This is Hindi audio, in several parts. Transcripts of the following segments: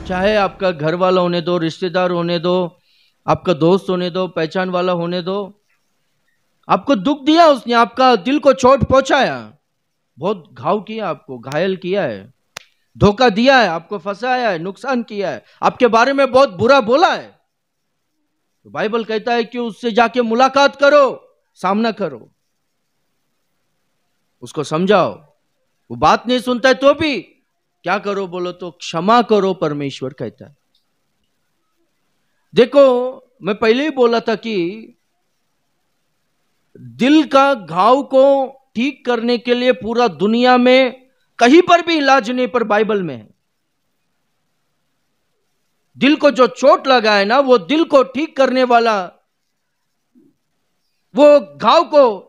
चाहे आपका घर वाला होने दो, रिश्तेदार होने दो, आपका दोस्त होने दो, पहचान वाला होने दो, आपको दुख दिया, उसने आपका दिल को चोट पहुंचाया, बहुत घाव किया, आपको घायल किया है, धोखा दिया है, आपको फंसाया है, नुकसान किया है, आपके बारे में बहुत बुरा बोला है, तो बाइबल कहता है कि उससे जाके मुलाकात करो, सामना करो, उसको समझाओ। वो बात नहीं सुनता है तो भी क्या करो बोलो तो क्षमा करो, परमेश्वर कहता है। देखो, मैं पहले ही बोला था कि दिल का घाव को ठीक करने के लिए पूरा दुनिया में कहीं पर भी इलाज नहीं, पर बाइबल में है। दिल को जो चोट लगा है ना, वो दिल को ठीक करने वाला, वो घाव को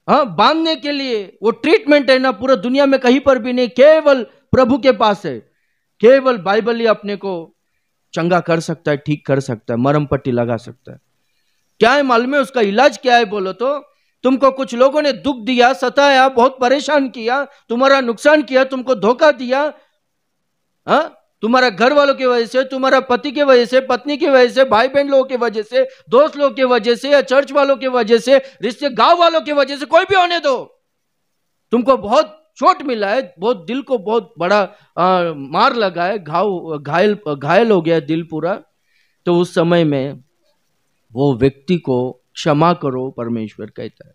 बांधने के लिए वो ट्रीटमेंट है ना, पूरा दुनिया में कहीं पर भी नहीं, केवल प्रभु के पास है। केवल बाइबल ही अपने को चंगा कर सकता है, ठीक कर सकता है, मरहम पट्टी लगा सकता है। क्या है मालूम है उसका इलाज क्या है बोलो तो? तुमको कुछ लोगों ने दुख दिया, सताया, बहुत परेशान किया, तुम्हारा नुकसान किया, तुमको धोखा दिया, तुम्हारा घर वालों की वजह से, तुम्हारा पति की वजह से, पत्नी की वजह से, भाई बहन लोगों की वजह से, दोस्त लोगों की वजह से, या चर्च वालों की वजह से, रिश्ते गांव वालों की वजह से, कोई भी होने दो, तुमको बहुत चोट मिला है, बहुत दिल को बहुत बड़ा मार लगा है, घायल हो गया दिल पूरा, तो उस समय में वो व्यक्ति को क्षमा करो, परमेश्वर कहता है।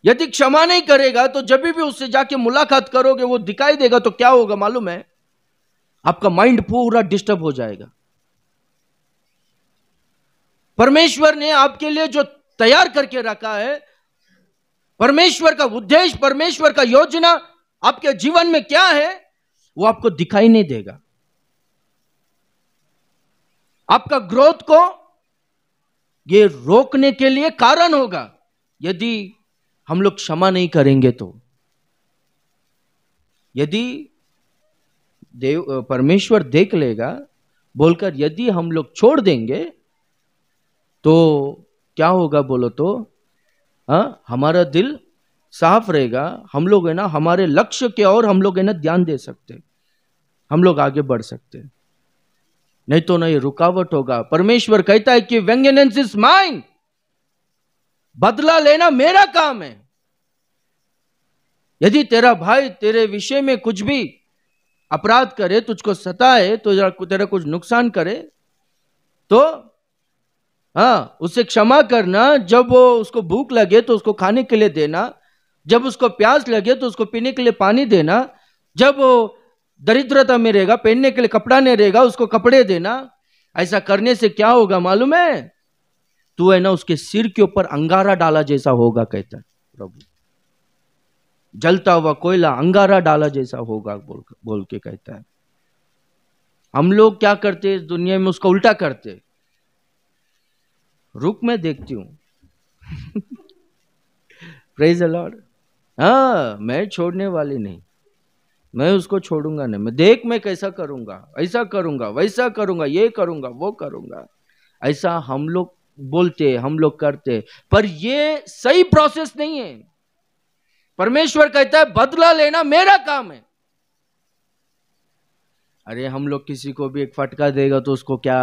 यदि क्षमा नहीं करेगा तो जब भी उससे जाके मुलाकात करोगे, वो दिखाई देगा, तो क्या होगा मालूम है? आपका माइंड पूरा डिस्टर्ब हो जाएगा। परमेश्वर ने आपके लिए जो तैयार करके रखा है, परमेश्वर का उद्देश्य, परमेश्वर का योजना आपके जीवन में क्या है, वो आपको दिखाई नहीं देगा। आपका ग्रोथ को ये रोकने के लिए कारण होगा यदि हम लोग क्षमा नहीं करेंगे तो। यदि परमेश्वर देख लेगा बोलकर यदि हम लोग छोड़ देंगे तो क्या होगा बोलो तो? हमारा दिल साफ रहेगा, हम लोग है ना हमारे लक्ष्य के और हम लोग है ना ध्यान दे सकते, हम लोग आगे बढ़ सकते, नहीं तो ना ये रुकावट होगा। परमेश्वर कहता है कि वेंजेंस इज माइन, बदला लेना मेरा काम है। यदि तेरा भाई तेरे विषय में कुछ भी अपराध करे, तुझको सताए, तो तेरा कुछ नुकसान करे, तो उसे क्षमा करना। जब वो उसको भूख लगे तो उसको खाने के लिए देना, जब उसको प्यास लगे तो उसको पीने के लिए पानी देना, जब वो दरिद्रता में रहेगा, पहनने के लिए कपड़ा नहीं रहेगा, उसको कपड़े देना। ऐसा करने से क्या होगा मालूम है? तू है ना उसके सिर के ऊपर अंगारा डाला जैसा होगा, कहता है प्रभु। जलता हुआ कोयला अंगारा डाला जैसा होगा बोल के कहता है। हम लोग क्या करते हैं इस दुनिया में? उसका उल्टा करते। रुक, मैं देखती हूं। Praise the Lord. मैं छोड़ने वाली नहीं, मैं उसको छोड़ूंगा नहीं। मैं देख, मैं कैसा करूंगा, ऐसा करूंगा, वैसा करूंगा, ये करूंगा, वो करूंगा। ऐसा हम लोग बोलते, हम लोग करते, पर ये सही प्रोसेस नहीं है। परमेश्वर कहता है बदला लेना मेरा काम है। अरे हम लोग किसी को भी एक फटका देगा तो उसको क्या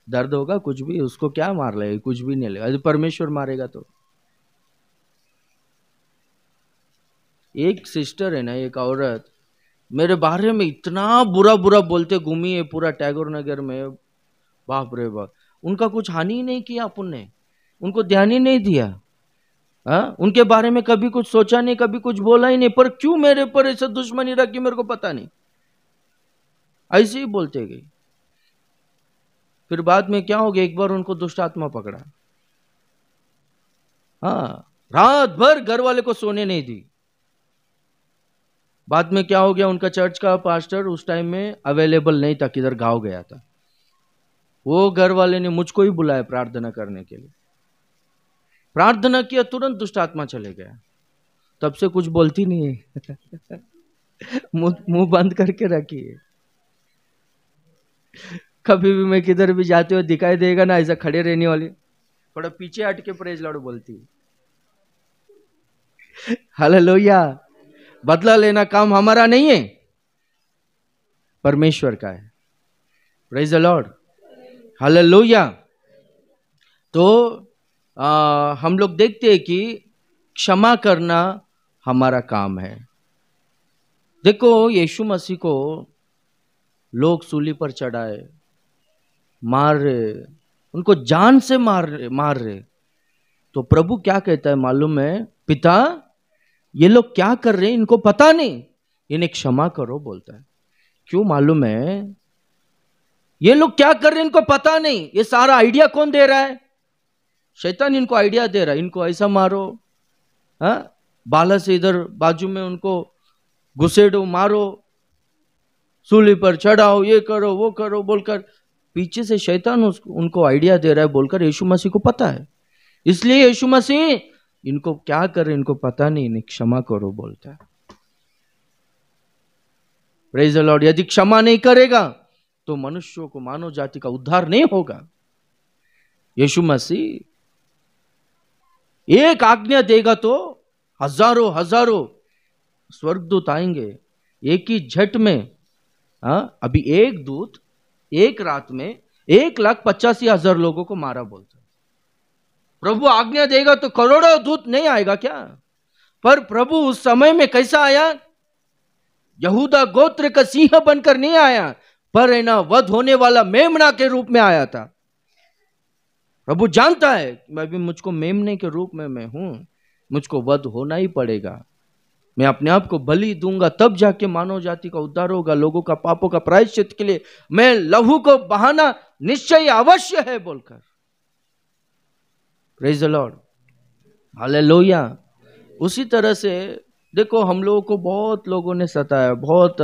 दर्द होगा? कुछ भी। उसको क्या मार लेगा? कुछ भी नहीं लेगा। परमेश्वर मारेगा तो। एक सिस्टर है ना, एक औरत मेरे बारे में इतना बुरा बुरा बोलते घूमी है पूरा टैगोर नगर में, बाप रे बाप। उनका कुछ हानि ही नहीं किया अपन ने, उनको ध्यान ही नहीं दिया, उनके बारे में कभी कुछ सोचा नहीं, कभी कुछ बोला ही नहीं। पर क्यों मेरे पर ऐसा दुश्मनी रखी मेरे को पता नहीं, ऐसे ही बोलते गए। फिर बाद में क्या हो गया, एक बार उनको दुष्ट आत्मा पकड़ा, रात भर घर वाले को सोने नहीं दी। बाद में क्या हो गया, उनका चर्च का पास्टर उस टाइम में अवेलेबल नहीं था, किधर गाँव गया था। वो घर वाले ने मुझको ही बुलाया प्रार्थना करने के लिए। प्रार्थना किया, तुरंत दुष्ट आत्मा चले गया। तब से कुछ बोलती नहीं है। मुंह बंद करके रखी है। कभी भी मैं किधर भी जाते हुए दिखाई देगा ना, ऐसा खड़े रहने वाली, थोड़ा पीछे हट के प्रेज लॉर्ड बोलती है। हालेलुया। बदला लेना काम हमारा नहीं है, परमेश्वर का है। Praise the Lord, hallelujah. तो हम लोग देखते हैं कि क्षमा करना हमारा काम है। देखो, यीशु मसीह को लोग सूली पर चढ़ाए, मार रहे, उनको जान से मार रहे, तो प्रभु क्या कहता है मालूम है? पिता, ये लोग क्या कर रहे हैं, इनको पता नहीं, इन्हें क्षमा करो बोलता है। क्यों मालूम है? ये लोग क्या कर रहे हैं इनको पता नहीं। ये सारा आइडिया कौन दे रहा है? शैतान इनको आइडिया दे रहा है, इनको ऐसा मारो, बाला से इधर बाजू में उनको घुसेड़ो, मारो, सूली पर चढ़ाओ, ये करो वो करो बोलकर पीछे से शैतान उनको आइडिया दे रहा है बोलकर यीशु मसीह को पता है। इसलिए यीशु मसीह इनको क्या कर रहे इनको पता नहीं, इन्हें क्षमा करो बोलता है। Praise the Lord. यदि क्षमा नहीं करेगा तो मनुष्यों को, मानव जाति का उद्धार नहीं होगा। यीशु मसीह एक आज्ञा देगा तो हजारों हजारों स्वर्गदूत आएंगे एक ही झट में। अभी एक दूत एक रात में 1,85,000 लोगों को मारा बोलता है। प्रभु आज्ञा देगा तो करोड़ों दूत नहीं आएगा क्या? पर प्रभु उस समय में कैसा आया? यहूदा गोत्र का सिंह बनकर नहीं आया, पर है ना वध होने वाला मेमना के रूप में आया था। प्रभु जानता है मैं भी, मुझको मेमने के रूप में मैं हूं, मुझको वध होना ही पड़ेगा। मैं अपने आप को बलि दूंगा, तब जाके मानव जाति का उद्धार होगा। लोगों का पापों का प्रायश्चित के लिए मैं लहू को बहाना निश्चय अवश्य है बोलकर। Praise the Lord, hallelujah. उसी तरह से देखो, हम लोगों को बहुत लोगों ने सताया, बहुत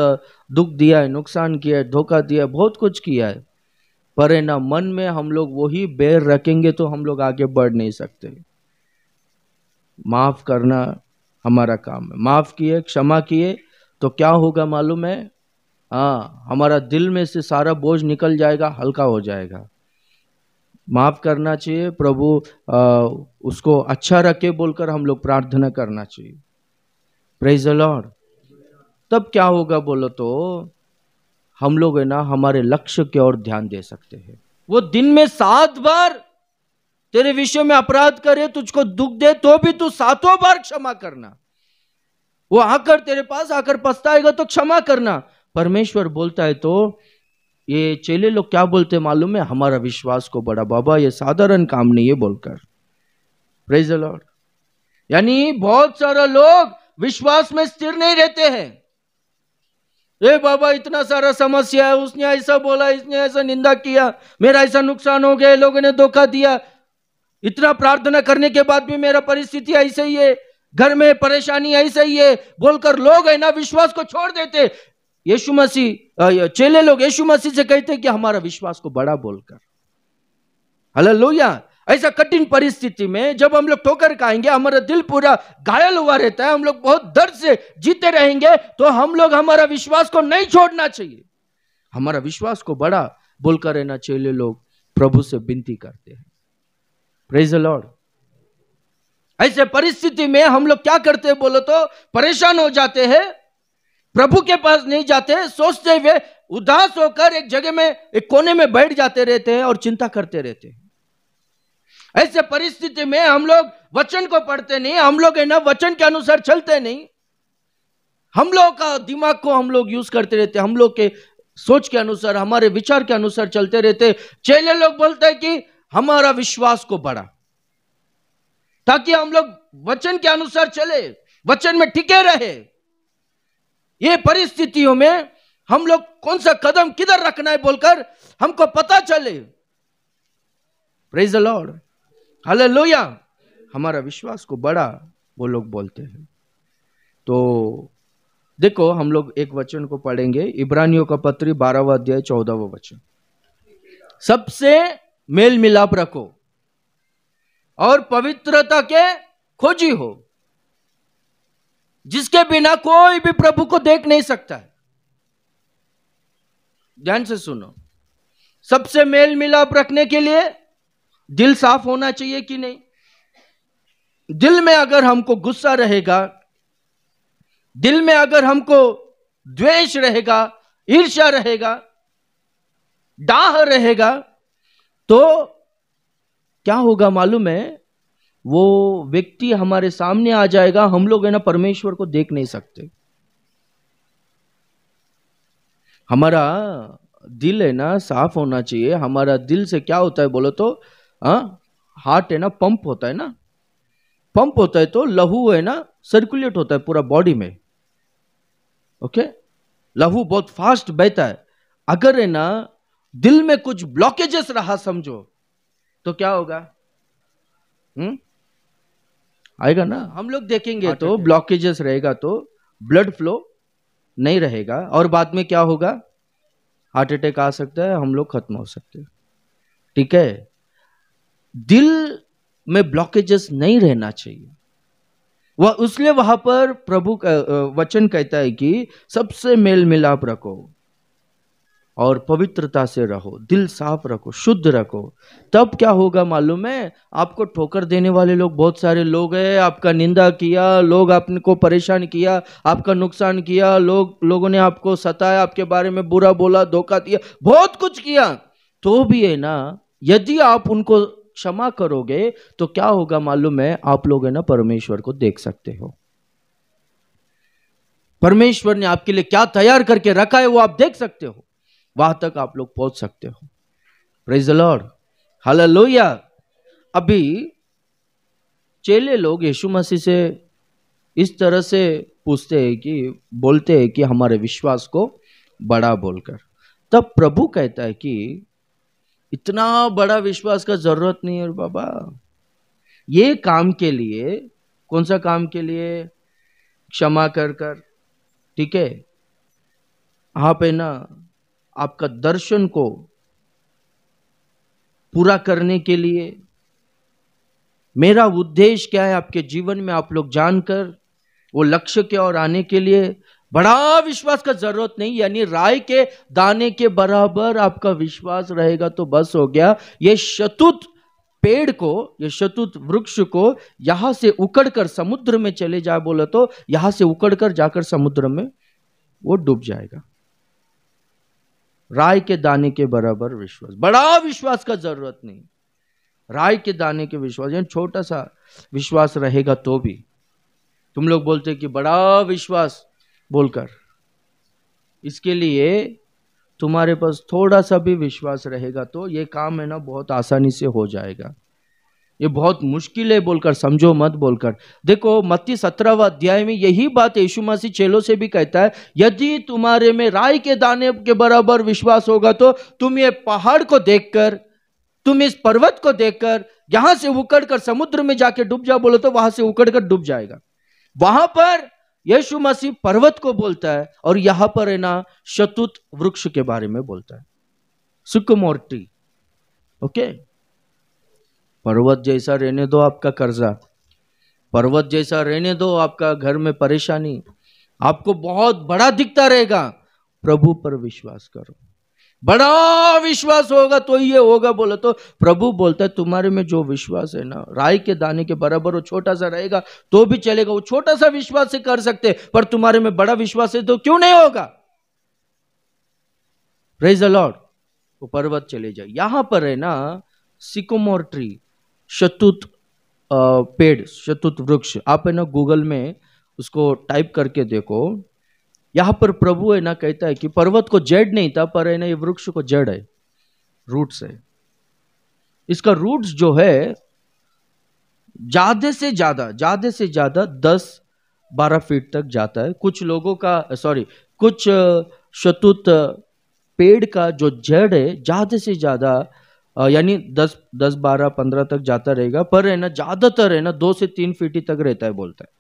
दुख दिया है, नुकसान किया है, धोखा दिया है, बहुत कुछ किया है, पर है ना मन में हम लोग वही बैर रखेंगे तो हम लोग आगे बढ़ नहीं सकते। माफ करना हमारा काम है। माफ किए, क्षमा किए तो क्या होगा मालूम है? हमारा दिल में से सारा बोझ निकल जाएगा, हल्का हो जाएगा। माफ करना चाहिए, प्रभु उसको अच्छा रखे बोलकर हम लोग प्रार्थना करना चाहिए। Praise the Lord. तब क्या होगा बोलो तो हम लोग है ना हमारे लक्ष्य की ओर ध्यान दे सकते हैं। वो दिन में 7 बार तेरे विषय में अपराध करे, तुझको दुख दे, तो भी तू 7 बार क्षमा करना। वो आकर तेरे पास आकर पछताएगा तो क्षमा करना। परमेश्वर बोलता है तो ये चेले लोग क्या बोलते मालूम है? हमारा विश्वास को बड़ा बाबा, ये साधारण काम नहीं है बोलकर। Praise the Lord. यानी बहुत सारा लोग विश्वास में स्थिर नहीं रहते हैं। ए बाबा, इतना सारा समस्या है, उसने ऐसा बोला, इसने ऐसा निंदा किया, मेरा ऐसा नुकसान हो गया, लोगों ने धोखा दिया, इतना प्रार्थना करने के बाद भी मेरा परिस्थिति ऐसे ही है, घर में परेशानी ऐसे ही है बोलकर लोग है ना विश्वास को छोड़ देते। यीशु मसीह, चेले लोग यीशु मसीह से कहते कि हमारा विश्वास को बड़ा बोलकर। हालेलुया। ऐसा कठिन परिस्थिति में जब हम लोग ठोकर खाएंगे, हमारा दिल पूरा घायल हुआ रहता है, हम लोग बहुत दर्द से जीते रहेंगे, तो हम लोग हमारा विश्वास को नहीं छोड़ना चाहिए। हमारा विश्वास को बड़ा बोलकर है ना चेले लोग प्रभु से विनती करते हैं। Praise the Lord. ऐसे परिस्थिति में हम लोग क्या करते हैं बोलो तो परेशान हो जाते हैं, प्रभु के पास नहीं जाते, सोचते हुए उदास होकर एक जगह में, एक कोने में बैठ जाते रहते हैं और चिंता करते रहते हैं। ऐसे परिस्थिति में हम लोग वचन को पढ़ते नहीं, हम लोग है ना वचन के अनुसार चलते नहीं, हम लोग का दिमाग को हम लोग यूज करते रहते, हम लोग के सोच के अनुसार, हमारे विचार के अनुसार चलते रहते। चेले लोग बोलते हैं कि हमारा विश्वास को बढ़ा, ताकि हम लोग वचन के अनुसार चले, वचन में टिके रहे। ये परिस्थितियों में हम लोग कौन सा कदम किधर रखना है बोलकर हमको पता चले। Praise the Lord, hallelujah. हमारा विश्वास को बड़ा वो लोग बोलते हैं। तो देखो, हम लोग एक वचन को पढ़ेंगे, इब्रानियों का पत्री 12वां अध्याय 14वां वचन। सबसे मेल मिलाप रखो और पवित्रता के खोजी हो, जिसके बिना कोई भी प्रभु को देख नहीं सकता है। ध्यान से सुनो, सबसे मेल मिलाप रखने के लिए दिल साफ होना चाहिए कि नहीं? दिल में अगर हमको गुस्सा रहेगा, दिल में अगर हमको द्वेष रहेगा, ईर्ष्या रहेगा, डाह रहेगा, तो क्या होगा मालूम है? वो व्यक्ति हमारे सामने आ जाएगा, हम लोग है ना परमेश्वर को देख नहीं सकते। हमारा दिल है ना साफ होना चाहिए। हमारा दिल से क्या होता है बोलो तो, हार्ट है ना पंप होता है ना, पंप होता है तो लहू है ना सर्कुलेट होता है पूरा बॉडी में। ओके, लहू बहुत फास्ट बहता है। अगर है ना दिल में कुछ ब्लॉकेजेस रहा समझो, तो क्या होगा? आएगा ना, हम लोग देखेंगे तो ब्लॉकेजेस रहेगा तो ब्लड फ्लो नहीं रहेगा, और बाद में क्या होगा? हार्ट अटैक आ सकता है, हम लोग खत्म हो सकते हैं। ठीक है, दिल में ब्लॉकेजेस नहीं रहना चाहिए। वह इसलिए वहां पर प्रभु का वचन कहता है कि सबसे मेल मिलाप रखो और पवित्रता से रहो, दिल साफ रखो, शुद्ध रखो। तब क्या होगा मालूम है? आपको ठोकर देने वाले लोग बहुत सारे लोग हैं, आपका निंदा किया, लोग आपको परेशान किया, आपका नुकसान किया, लोगों ने आपको सताया, आपके बारे में बुरा बोला, धोखा दिया, बहुत कुछ किया, तो भी है ना यदि आप उनको क्षमा करोगे तो क्या होगा मालूम है? आप लोग है ना परमेश्वर को देख सकते हो। परमेश्वर ने आपके लिए क्या तैयार करके रखा है वो आप देख सकते हो, वहां तक आप लोग पहुंच सकते हो। Praise the Lord, hallelujah. अभी चेले लोग यीशु मसीह से इस तरह से पूछते हैं कि बोलते हैं कि हमारे विश्वास को बड़ा बोलकर, तब प्रभु कहता है कि इतना बड़ा विश्वास का जरूरत नहीं है बाबा। ये काम के लिए, कौन सा काम के लिए? क्षमा कर कर, ठीक है, आप है ना आपका दर्शन को पूरा करने के लिए, मेरा उद्देश्य क्या है आपके जीवन में आप लोग जानकर वो लक्ष्य की ओर आने के लिए बड़ा विश्वास का जरूरत नहीं। यानी राई के दाने के बराबर आपका विश्वास रहेगा तो बस हो गया। ये शतूत पेड़ को, ये शतूत वृक्ष को यहां से उकड़कर समुद्र में चले जाए बोले तो यहां से उकड़कर जाकर समुद्र में वो डूब जाएगा। राई के दाने के बराबर विश्वास, बड़ा विश्वास का जरूरत नहीं। राई के दाने के विश्वास यानी छोटा सा विश्वास रहेगा तो भी, तुम लोग बोलते कि बड़ा विश्वास बोलकर, इसके लिए तुम्हारे पास थोड़ा सा भी विश्वास रहेगा तो ये काम है ना बहुत आसानी से हो जाएगा। ये बहुत मुश्किल है बोलकर समझो मत बोलकर। देखो मत्ती 17वां अध्याय में यही बात यीशु मसीह चेलों से भी कहता है, यदि तुम्हारे में राई के दाने के बराबर विश्वास होगा तो तुम ये पहाड़ को देखकर, तुम इस पर्वत को देखकर यहां से उकड़कर समुद्र में जाके डूब जाओ बोलो तो वहां से उकड़कर डूब जाएगा। वहां पर यीशु मसीह पर्वत को बोलता है और यहां पर है ना शतूत वृक्ष के बारे में बोलता है, सिकमोर ट्री। ओके, पर्वत जैसा रहने दो आपका कर्जा, पर्वत जैसा रहने दो आपका घर में परेशानी, आपको बहुत बड़ा दिखता रहेगा, प्रभु पर विश्वास करो। बड़ा विश्वास होगा तो ये होगा बोला तो प्रभु बोलता है तुम्हारे में जो विश्वास है ना राई के दाने के बराबर, वो छोटा सा रहेगा तो भी चलेगा। वो छोटा सा विश्वास से कर सकते, पर तुम्हारे में बड़ा विश्वास है तो क्यों नहीं होगा? Praise the Lord. वो पर्वत चले जाए। यहां पर है ना सिकोमोर ट्री, शतूत पेड़, शतूत वृक्ष, आप है ना गूगल में उसको टाइप करके देखो। यहां पर प्रभु है ना कहता है कि पर्वत को जड़ नहीं था, पर है ना ये वृक्ष को जड़ है, रूट्स है। इसका रूट्स जो है ज्यादा से ज्यादा 10-12 फीट तक जाता है। कुछ लोगों का कुछ शतूत पेड़ का जो जड़ है ज्यादा से ज्यादा यानी 10-12-15 तक जाता रहेगा, पर है ना ज्यादातर है ना 2 से 3 फीट ही तक रहता है, बोलता है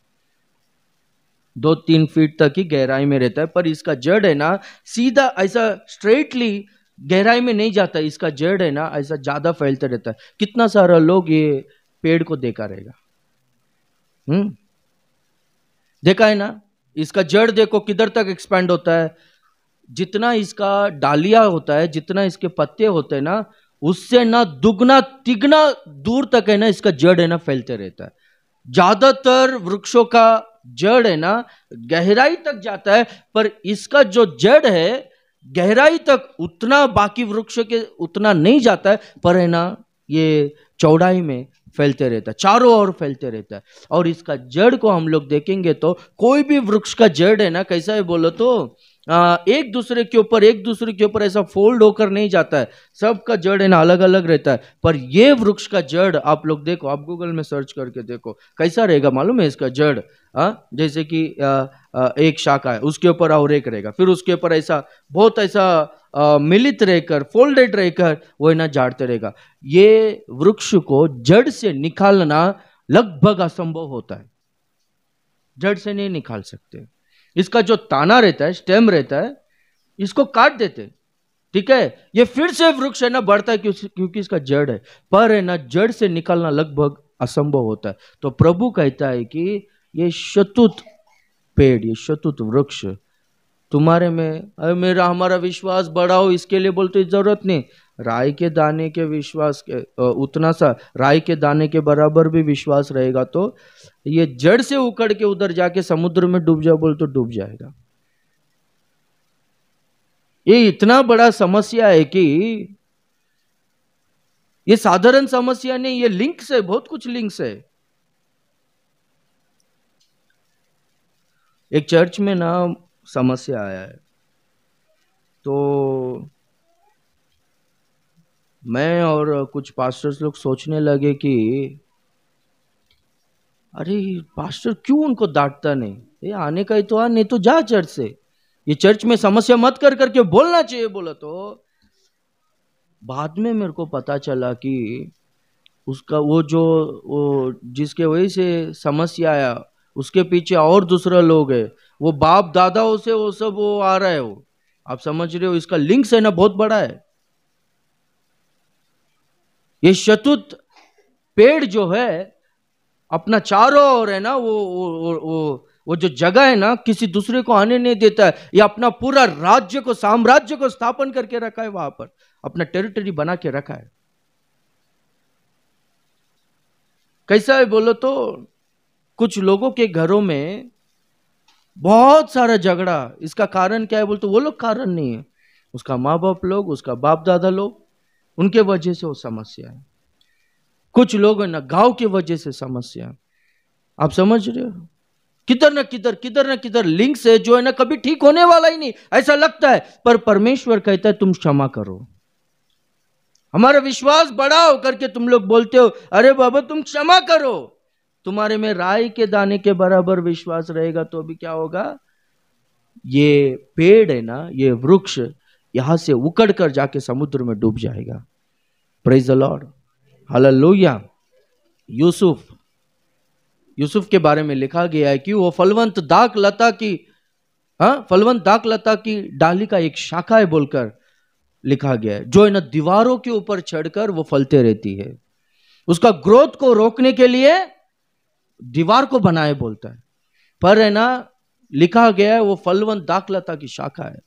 2-3 फीट तक ही गहराई में रहता है। पर इसका जड़ है ना सीधा ऐसा स्ट्रेटली गहराई में नहीं जाता, इसका जड़ है ना ऐसा ज्यादा फैलता रहता है। कितना सारा लोग ये पेड़ को देखा रहेगा, देखा है ना। इसका जड़ देखो किधर तक एक्सपैंड होता है, जितना इसका डालिया होता है, जितना इसके पत्ते होते हैं ना, उससे ना दुगना तिगना दूर तक है ना इसका जड़ है ना फैलते रहता है। ज्यादातर वृक्षों का जड़ है ना गहराई तक जाता है, पर इसका जो जड़ है गहराई तक उतना बाकी वृक्ष के उतना नहीं जाता है, पर है ना ये चौड़ाई में फैलते रहता है, चारों ओर फैलते रहता है। और इसका जड़ को हम लोग देखेंगे तो कोई भी वृक्ष का जड़ है ना, कैसा है बोलो तो एक दूसरे के ऊपर ऐसा फोल्ड होकर नहीं जाता है, सबका जड़ है ना अलग अलग रहता है। पर ये वृक्ष का जड़ आप लोग देखो, आप गूगल में सर्च करके देखो कैसा रहेगा मालूम है इसका जड़। जैसे कि एक शाखा है, उसके ऊपर और एक रहेगा, फिर उसके ऊपर ऐसा बहुत ऐसा मिलित रहकर फोल्डेड रहकर वो है ना झाड़ते रहेगा। ये वृक्ष को जड़ से निकालना लगभग असंभव होता है, जड़ से नहीं निकाल सकते। इसका जो ताना रहता है, स्टेम रहता है, इसको काट देते, ठीक है, ये फिर से वृक्ष है ना बढ़ता है क्योंकि इसका जड़ है, पर है ना जड़ से निकालना लगभग असंभव होता है। तो प्रभु कहता है कि ये शतुत पेड़, ये शतुत वृक्ष तुम्हारे में, मेरा हमारा विश्वास बढ़ाओ, इसके लिए बोलते जरूरत नहीं। राई के दाने के विश्वास के उतना सा राई के दाने के बराबर भी विश्वास रहेगा तो ये जड़ से उखड़ के उधर जाके समुद्र में डूब जाओ बोल तो डूब जाएगा। ये इतना बड़ा समस्या है कि ये साधारण समस्या नहीं, ये लिंक्स है, बहुत कुछ लिंक्स है। एक चर्च में ना समस्या आया है, तो मैं और कुछ पास्टर्स लोग सोचने लगे कि अरे पास्टर क्यों उनको डांटता नहीं, ये आने का ही तो आ, नहीं तो जा चर्च से, ये चर्च में समस्या मत कर करके बोलना चाहिए। बोला तो बाद में मेरे को पता चला कि उसका वो जिसके वजह से समस्या आया उसके पीछे और दूसरा लोग है, वो बाप दादाओं से वो सब वो आ रहा है, वो आप समझ रहे हो, इसका लिंक्स है ना बहुत बड़ा है। ये शतुत पेड़ जो है अपना चारों ओर है ना वो जो जगह है ना किसी दूसरे को आने नहीं देता है, ये अपना पूरा राज्य को, साम्राज्य को स्थापन करके रखा है, वहां पर अपना टेरिटरी बना के रखा है। कैसा है बोलो तो कुछ लोगों के घरों में बहुत सारा झगड़ा, इसका कारण क्या है बोलते वो लोग कारण नहीं है, उसका माँ बाप लोग, उसका बाप दादा लोग, उनके वजह से वो समस्या है। कुछ लोग है ना गांव की वजह से समस्या है, आप समझ रहे हो, किधर ना किधर लिंक्स है जो है ना कभी ठीक होने वाला ही नहीं ऐसा लगता है। पर परमेश्वर कहता है तुम क्षमा करो, हमारा विश्वास बढ़ाओ करके तुम लोग बोलते हो, अरे बाबा तुम क्षमा करो, तुम्हारे में राई के दाने के बराबर विश्वास रहेगा तो अभी क्या होगा, ये पेड़ है ना, ये वृक्ष यहां से उकड़ कर जाके समुद्र में डूब जाएगा। Praise the Lord, hallelujah. Yusuf के बारे में लिखा गया है कि वो फलवंत दाख लता की डाली का एक शाखा है बोलकर लिखा गया है, जो है ना दीवारों के ऊपर चढ़कर वो फलते रहती है। उसका ग्रोथ को रोकने के लिए दीवार को बनाए बोलता है, पर है ना लिखा गया है वो फलवंत दाखलता की शाखा है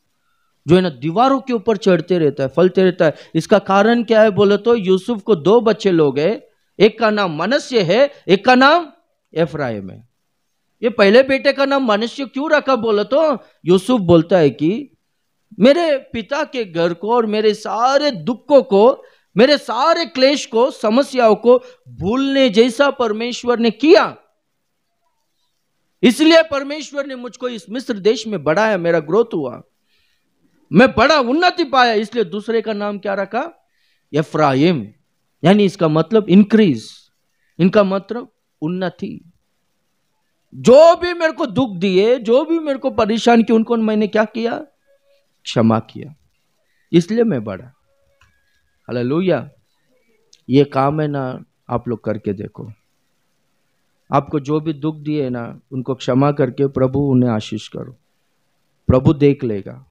जो है ना दीवारों के ऊपर चढ़ते रहता है, फलते रहता है। इसका कारण क्या है बोले तो यूसुफ को 2 बच्चे लोग हैं, एक का नाम मनश्य है, एक का नाम एफ्राइम है। ये पहले बेटे का नाम मनश्य क्यों रखा बोले तो यूसुफ बोलता है कि मेरे पिता के घर को और मेरे सारे दुखों को, मेरे सारे क्लेश को, समस्याओं को भूलने जैसा परमेश्वर ने किया, इसलिए परमेश्वर ने मुझको इस मिस्र देश में बढ़ाया, मेरा ग्रोथ हुआ, मैं बड़ा उन्नति पाया, इसलिए दूसरे का नाम क्या रखा, एफ्राइम, यानी इसका मतलब इंक्रीज, इनका मतलब उन्नति। जो भी मेरे को दुख दिए, जो भी मेरे को परेशान किया, उनको मैंने क्या किया, क्षमा किया, इसलिए मैं बढ़ा। हालेलुया। ये काम है ना आप लोग करके देखो, आपको जो भी दुख दिए ना उनको क्षमा करके प्रभु उन्हें आशीष करो, प्रभु देख लेगा।